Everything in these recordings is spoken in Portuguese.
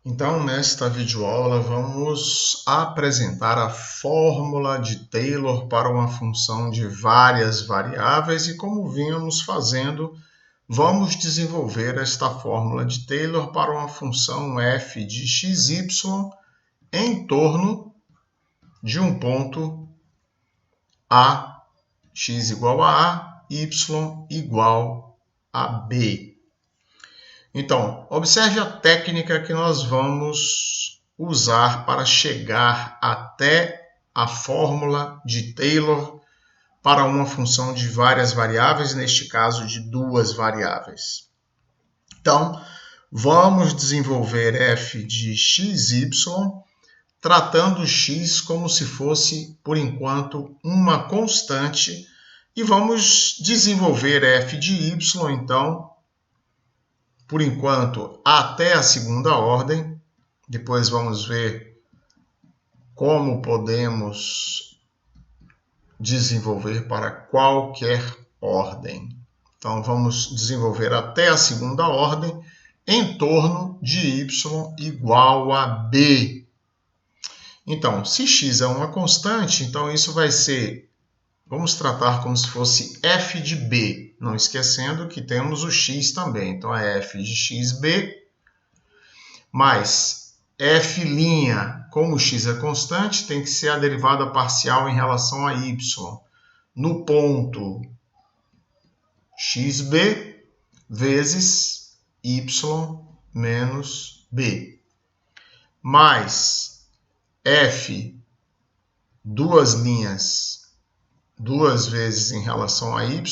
Então, nesta videoaula, vamos apresentar a fórmula de Taylor para uma função de várias variáveis e, como vínhamos fazendo, vamos desenvolver esta fórmula de Taylor para uma função f de xy em torno de um ponto A, x igual a y igual a b. Então, observe a técnica que nós vamos usar para chegar até a fórmula de Taylor para uma função de várias variáveis, neste caso de duas variáveis. Então, vamos desenvolver f de xy, tratando x como se fosse, por enquanto, uma constante, e vamos desenvolver f de y, então, por enquanto, até a segunda ordem. Depois vamos ver como podemos desenvolver para qualquer ordem. Então, vamos desenvolver até a segunda ordem em torno de y igual a b. Então, se x é uma constante, então isso vai ser, vamos tratar como se fosse f de b, não esquecendo que temos o x também. Então, é f de xb mais f', como x é constante, tem que ser a derivada parcial em relação a y. No ponto xb vezes y menos b. Mais f, duas linhas, duas vezes em relação a y,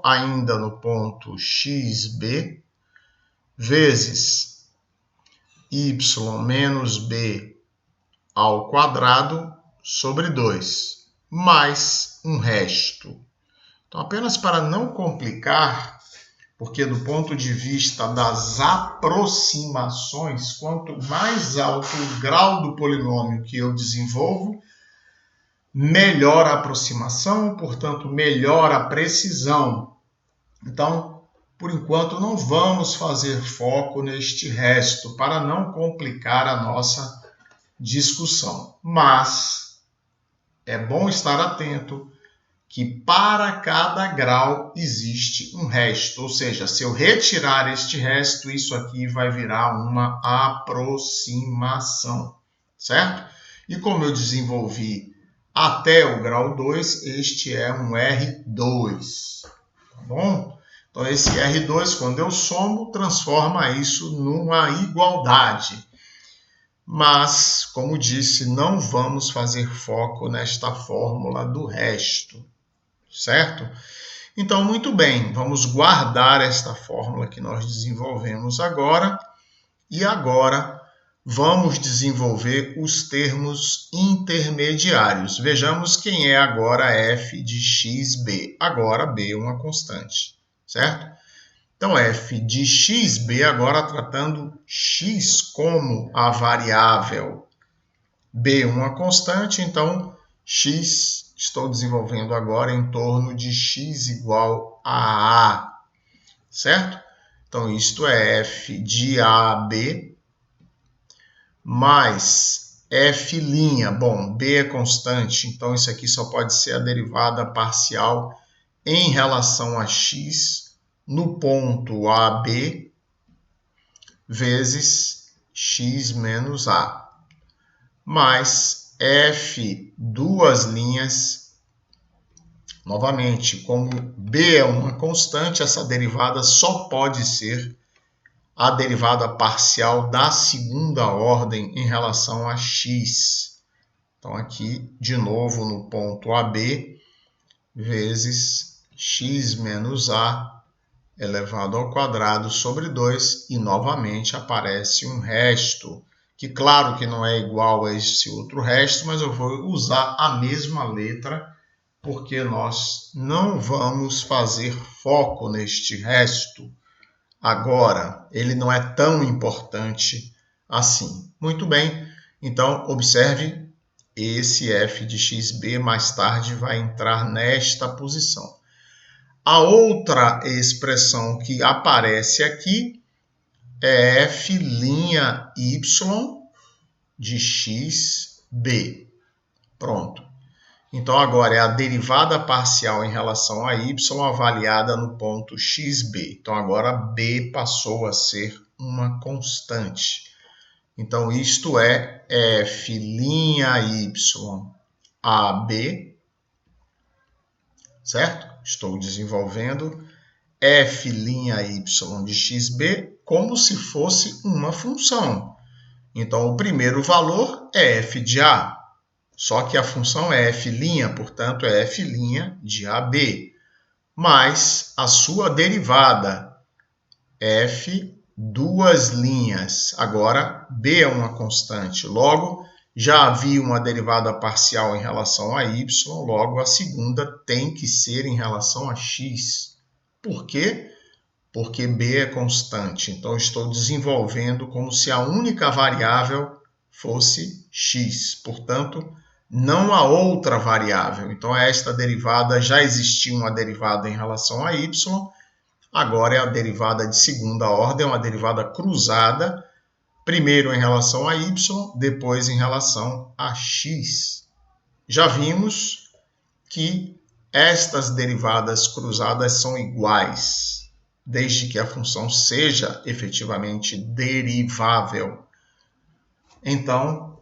ainda no ponto xb, vezes y menos b ao quadrado sobre 2, mais um resto. Então, apenas para não complicar, porque do ponto de vista das aproximações, quanto mais alto o grau do polinômio que eu desenvolvo, melhor a aproximação, portanto, melhor a precisão. Então, por enquanto, não vamos fazer foco neste resto, para não complicar a nossa discussão. Mas é bom estar atento que para cada grau existe um resto. Ou seja, se eu retirar este resto, isso aqui vai virar uma aproximação, certo? E como eu desenvolvi até o grau 2, este é um R2, tá bom? Então, esse R2, quando eu somo, transforma isso numa igualdade. Mas, como disse, não vamos fazer foco nesta fórmula do resto, certo? Então, muito bem, vamos guardar esta fórmula que nós desenvolvemos agora. E agora, vamos desenvolver os termos intermediários. Vejamos quem é agora f de xb. Agora, b é uma constante, certo? Então, f de xb, agora tratando x como a variável, b uma constante, então x estou desenvolvendo agora em torno de x igual a a, certo? Então, isto é f de ab mais f'. Bom, b é constante, então isso aqui só pode ser a derivada parcial em relação a x no ponto AB vezes x menos a, mais f, duas linhas. Novamente, como b é uma constante, essa derivada só pode ser a derivada parcial da segunda ordem em relação a x. Então, aqui, de novo, no ponto AB, vezes x menos a elevado ao quadrado sobre 2, e novamente aparece um resto, que claro que não é igual a esse outro resto, mas eu vou usar a mesma letra, porque nós não vamos fazer foco neste resto agora. Ele não é tão importante assim. Muito bem, então observe, esse f de xb mais tarde vai entrar nesta posição. A outra expressão que aparece aqui é F'y de xb. Pronto. Então, agora é a derivada parcial em relação a y avaliada no ponto xb. Então, agora b passou a ser uma constante. Então, isto é F'y ab, certo? Estou desenvolvendo F'y de xb como se fosse uma função. Então, o primeiro valor é f de a, só que a função é f', portanto, é f' de ab, mais a sua derivada, f duas linhas. Agora, b é uma constante, logo, já havia uma derivada parcial em relação a y, logo a segunda tem que ser em relação a x. Por quê? Porque b é constante. Então, estou desenvolvendo como se a única variável fosse x. Portanto, não há outra variável. Então, esta derivada, já existia uma derivada em relação a y, agora é a derivada de segunda ordem, uma derivada cruzada, primeiro em relação a y, depois em relação a x. Já vimos que estas derivadas cruzadas são iguais, desde que a função seja efetivamente derivável. Então,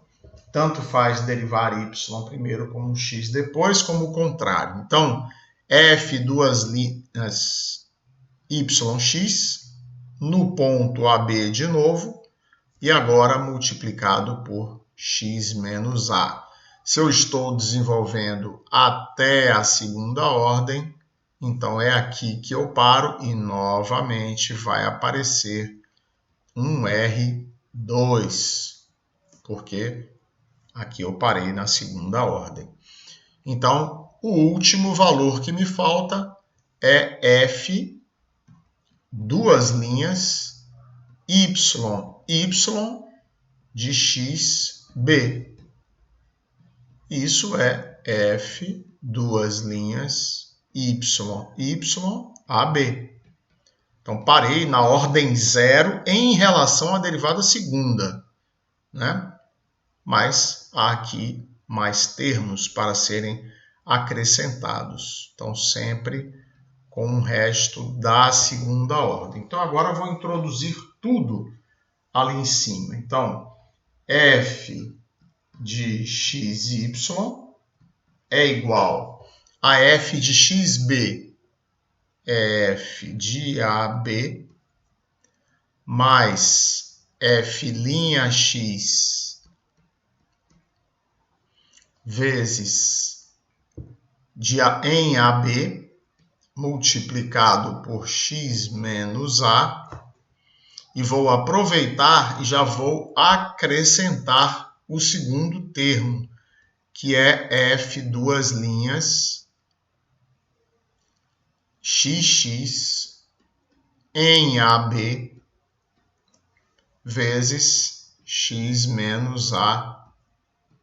tanto faz derivar y primeiro como x depois, como o contrário. Então, f duas linhas yx no ponto AB de novo, e agora multiplicado por x menos a. Se eu estou desenvolvendo até a segunda ordem, então é aqui que eu paro e novamente vai aparecer um R2, porque aqui eu parei na segunda ordem. Então, o último valor que me falta é f duas linhas y de xb. Isso é f duas linhas y ab. Então, parei na ordem 0 em relação à derivada segunda, né? Mas há aqui mais termos para serem acrescentados. Então, sempre com o resto da segunda ordem. Então, agora eu vou introduzir tudo ali em cima. Então, f de xy é igual a f de xb é f de ab mais f'x vezes em ab multiplicado por x menos a, e vou aproveitar e já vou acrescentar o segundo termo, que é f duas linhas xx em ab vezes x menos a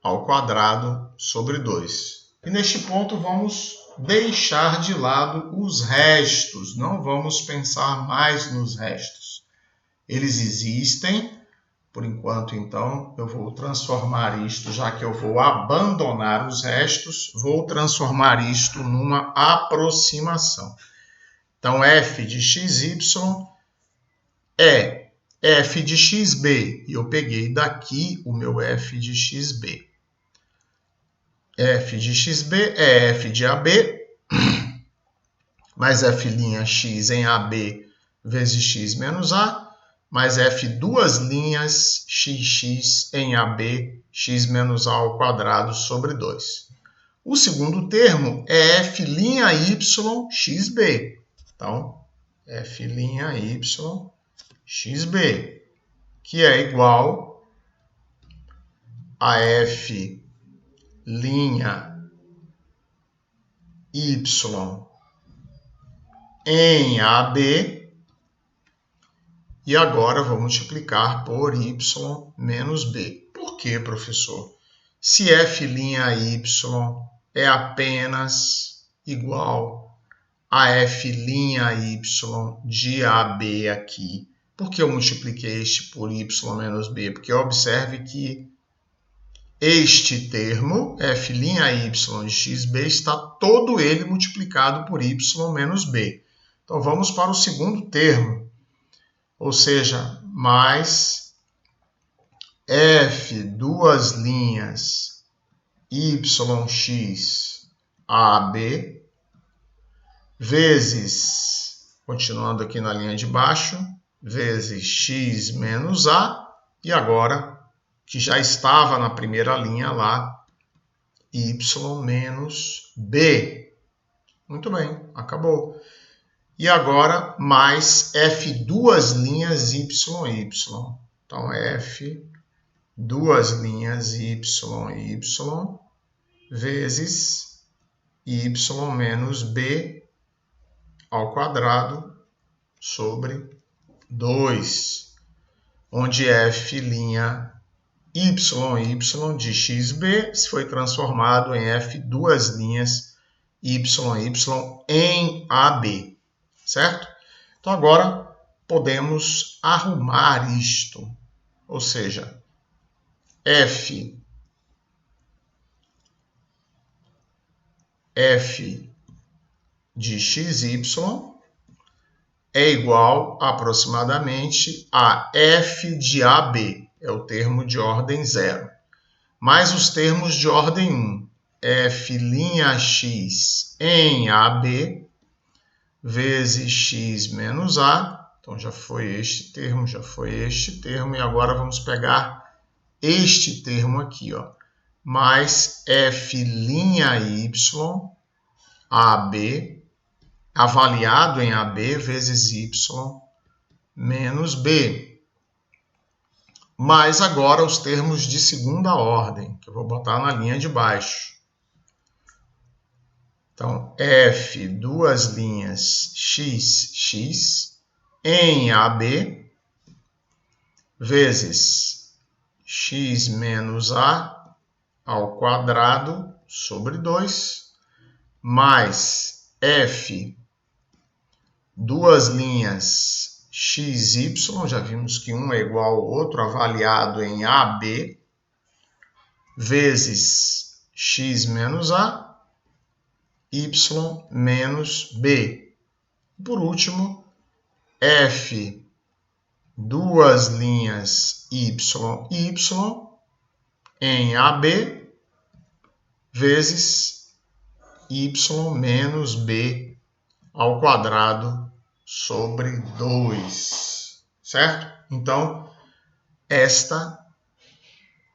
ao quadrado sobre 2. E neste ponto vamos deixar de lado os restos, não vamos pensar mais nos restos. Eles existem, por enquanto, então, eu vou transformar isto, já que eu vou abandonar os restos, vou transformar isto numa aproximação. Então, f de xy é f de xb, e eu peguei daqui o meu f de xb. F de xb é f de ab, mais f'x em ab vezes x menos a, mais f duas linhas xx em ab, x menos a ao quadrado sobre 2. O segundo termo é f'y xb. Então, f'y xb, que é igual a f' y em AB, e agora vou multiplicar por y menos b. Por quê, professor? Se f'y é apenas igual a f'y de AB aqui, Por que eu multipliquei este por y menos b? Porque observe que este termo, f'y de xb, está todo ele multiplicado por y menos b. Então, vamos para o segundo termo, ou seja, mais f duas linhas yx ab vezes, continuando aqui na linha de baixo, vezes x menos a, e agora, que já estava na primeira linha lá, y menos b. Muito bem, acabou. E agora, mais f duas linhas y. Então, f duas linhas y vezes y menos b ao quadrado sobre 2, onde f' y de xb foi transformado em f duas linhas y em ab, certo? Então, agora podemos arrumar isto, ou seja, f de xy é igual aproximadamente a f de AB, é o termo de ordem 0, mais os termos de ordem 1, f'x em AB vezes x menos a, então já foi este termo, e agora vamos pegar este termo aqui, ó, mais f'y AB avaliado em AB vezes y menos b. Mais agora os termos de segunda ordem, que eu vou botar na linha de baixo. Então, f duas linhas x em AB vezes x menos a ao quadrado sobre 2, mais f duas linhas xy, já vimos que um é igual ao outro, avaliado em AB, vezes x menos a, y menos b. Por último, f duas linhas y em AB, vezes y menos b ao quadrado sobre 2, certo? Então, esta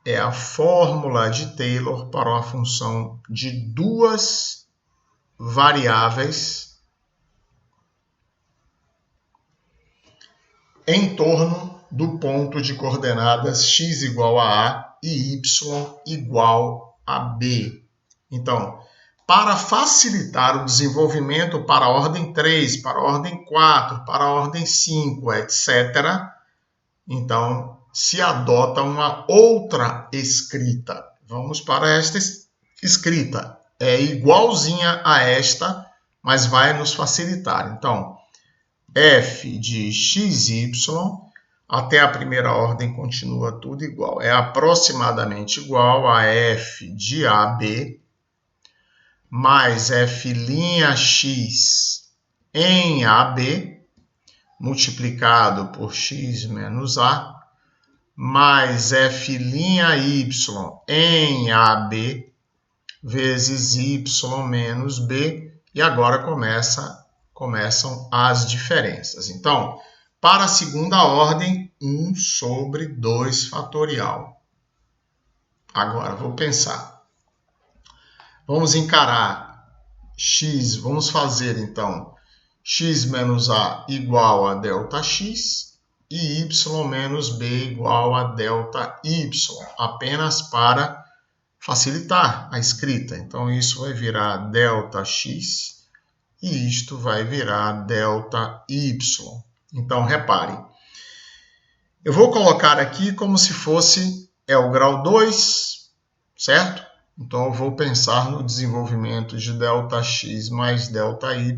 é a fórmula de Taylor para uma função de duas variáveis em torno do ponto de coordenadas x igual a A e y igual a B. Então, para facilitar o desenvolvimento para a ordem 3, para a ordem 4, para a ordem 5, etc., então, se adota uma outra escrita. Vamos para esta escrita. É igualzinha a esta, mas vai nos facilitar. Então, f de xy, até a primeira ordem continua tudo igual. É aproximadamente igual a f de AB, mais f'x em AB, multiplicado por x menos a, mais f'y em AB, vezes y menos b, e agora começam as diferenças. Então, para a segunda ordem, 1 sobre 2 fatorial. Agora, vou pensar. Vamos encarar x, vamos fazer então x menos a igual a ΔX e y menos b igual a ΔY, apenas para facilitar a escrita. Então, isso vai virar ΔX e isto vai virar ΔY. Então, reparem, eu vou colocar aqui como se fosse o grau 2, certo? Então, eu vou pensar no desenvolvimento de ΔX mais ΔY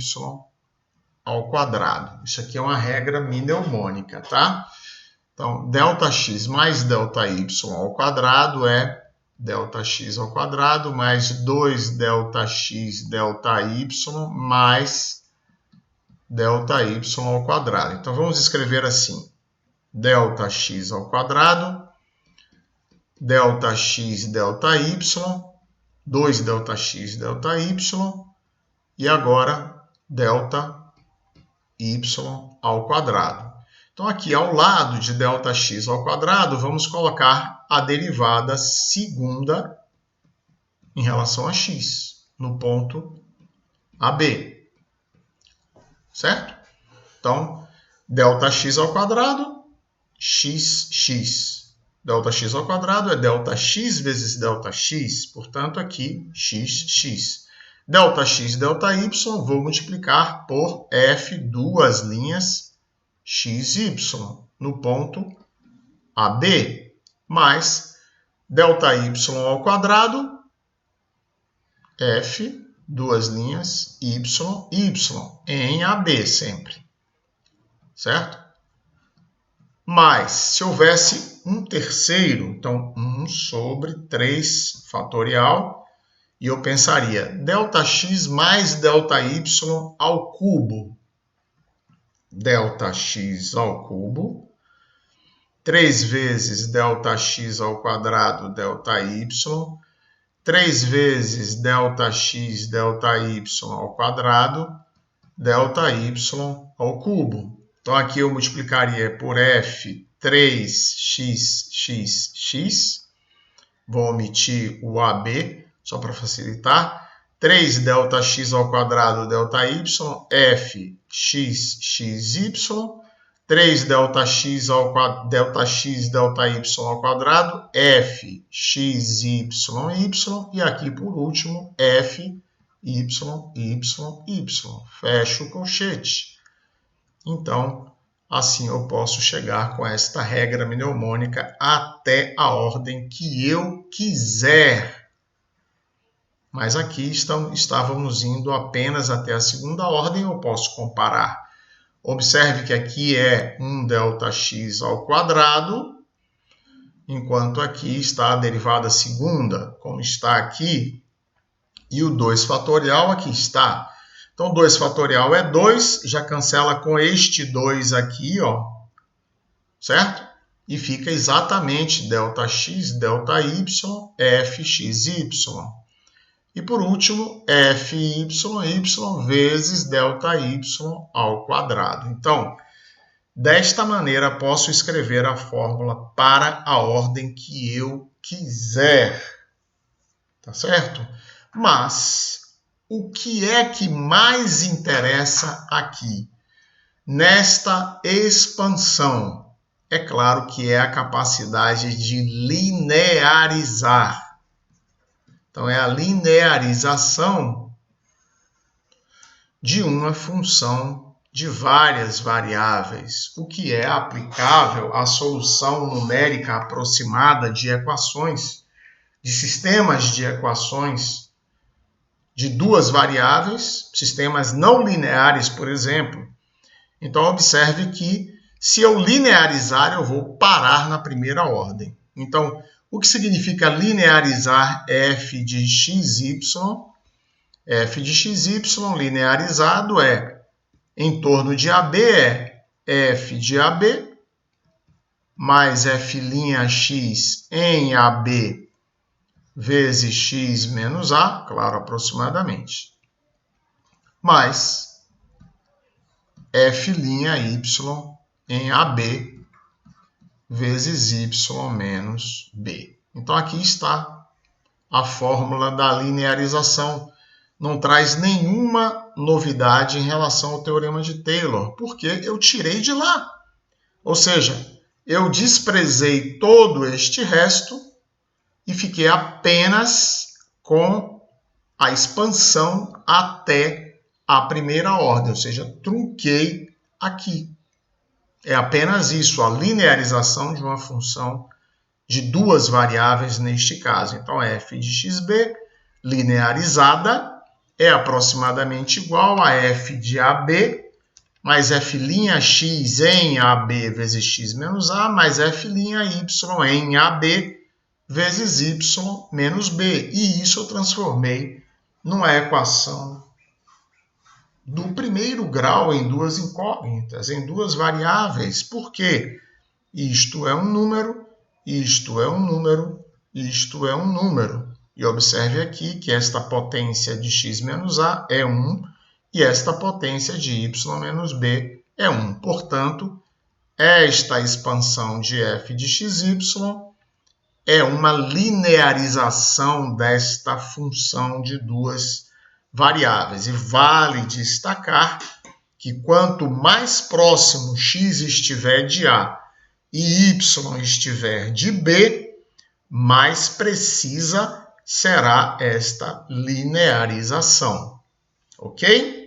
ao quadrado. Isso aqui é uma regra mnemônica, tá? Então, ΔX mais ΔY ao quadrado é ΔX ao quadrado mais 2ΔX ΔY mais ΔY ao quadrado. Então, vamos escrever assim. ΔX ao quadrado, ΔX ΔY, 2ΔX ΔY, e agora ΔY ao quadrado. Então, aqui ao lado de ΔX ao quadrado, vamos colocar a derivada segunda em relação a x, no ponto AB. Certo? Então, ΔX ao quadrado, xx. ΔX ao quadrado é ΔX vezes ΔX, portanto, aqui xx. ΔX, ΔY, vou multiplicar por f, duas linhas, xy, no ponto AB, mais ΔY ao quadrado, f, duas linhas, y, em AB sempre. Certo? Mas, se houvesse um terceiro, então 1 sobre 3 fatorial, e eu pensaria ΔX mais ΔY ao cubo. ΔX ao cubo, 3 vezes ΔX ao quadrado ΔY, 3 vezes ΔX ΔY ao quadrado, ΔY ao cubo. Então, aqui eu multiplicaria por f 3xxx. Vou omitir o AB, só para facilitar. 3 ΔX ao quadrado ΔY, f xxy. 3 ΔX ΔY ao quadrado, f xyy. E aqui, por último, f y. Fecho o colchete. Então, assim eu posso chegar com esta regra mnemônica até a ordem que eu quiser. Mas aqui estávamos indo apenas até a segunda ordem, eu posso comparar. Observe que aqui é 1 ΔX ao quadrado, enquanto aqui está a derivada segunda, como está aqui, e o 2 fatorial aqui está. Então, 2 fatorial é 2, já cancela com este 2 aqui, ó, certo? E fica exatamente ΔX, ΔY, fxy. E por último, fyy vezes ΔY ao quadrado. Então, desta maneira, posso escrever a fórmula para a ordem que eu quiser. Tá certo? Mas o que é que mais interessa aqui? Nesta expansão, é claro que é a capacidade de linearizar. Então, é a linearização de uma função de várias variáveis, o que é aplicável à solução numérica aproximada de equações, de sistemas de equações de duas variáveis, sistemas não lineares, por exemplo. Então, observe que se eu linearizar, eu vou parar na primeira ordem. Então, o que significa linearizar f de xy? F de xy linearizado é, em torno de AB, é f de AB mais f'x em AB vezes x menos a, claro, aproximadamente, mais f'y em AB vezes y menos b. Então, aqui está a fórmula da linearização. Não traz nenhuma novidade em relação ao teorema de Taylor, porque eu tirei de lá. Ou seja, eu desprezei todo este resto e fiquei apenas com a expansão até a primeira ordem, ou seja, trunquei aqui. É apenas isso, a linearização de uma função de duas variáveis neste caso. Então, f de xb linearizada é aproximadamente igual a f de AB mais f'x em AB vezes x menos A, mais f'y em AB vezes y menos B. E isso eu transformei numa equação do primeiro grau em duas incógnitas, em duas variáveis. Por quê? Isto é um número, isto é um número, isto é um número. E observe aqui que esta potência de x menos A é 1 e esta potência de y menos B é 1. Portanto, esta expansão de f de xy é uma linearização desta função de duas variáveis. E vale destacar que quanto mais próximo x estiver de A e y estiver de B, mais precisa será esta linearização. Ok?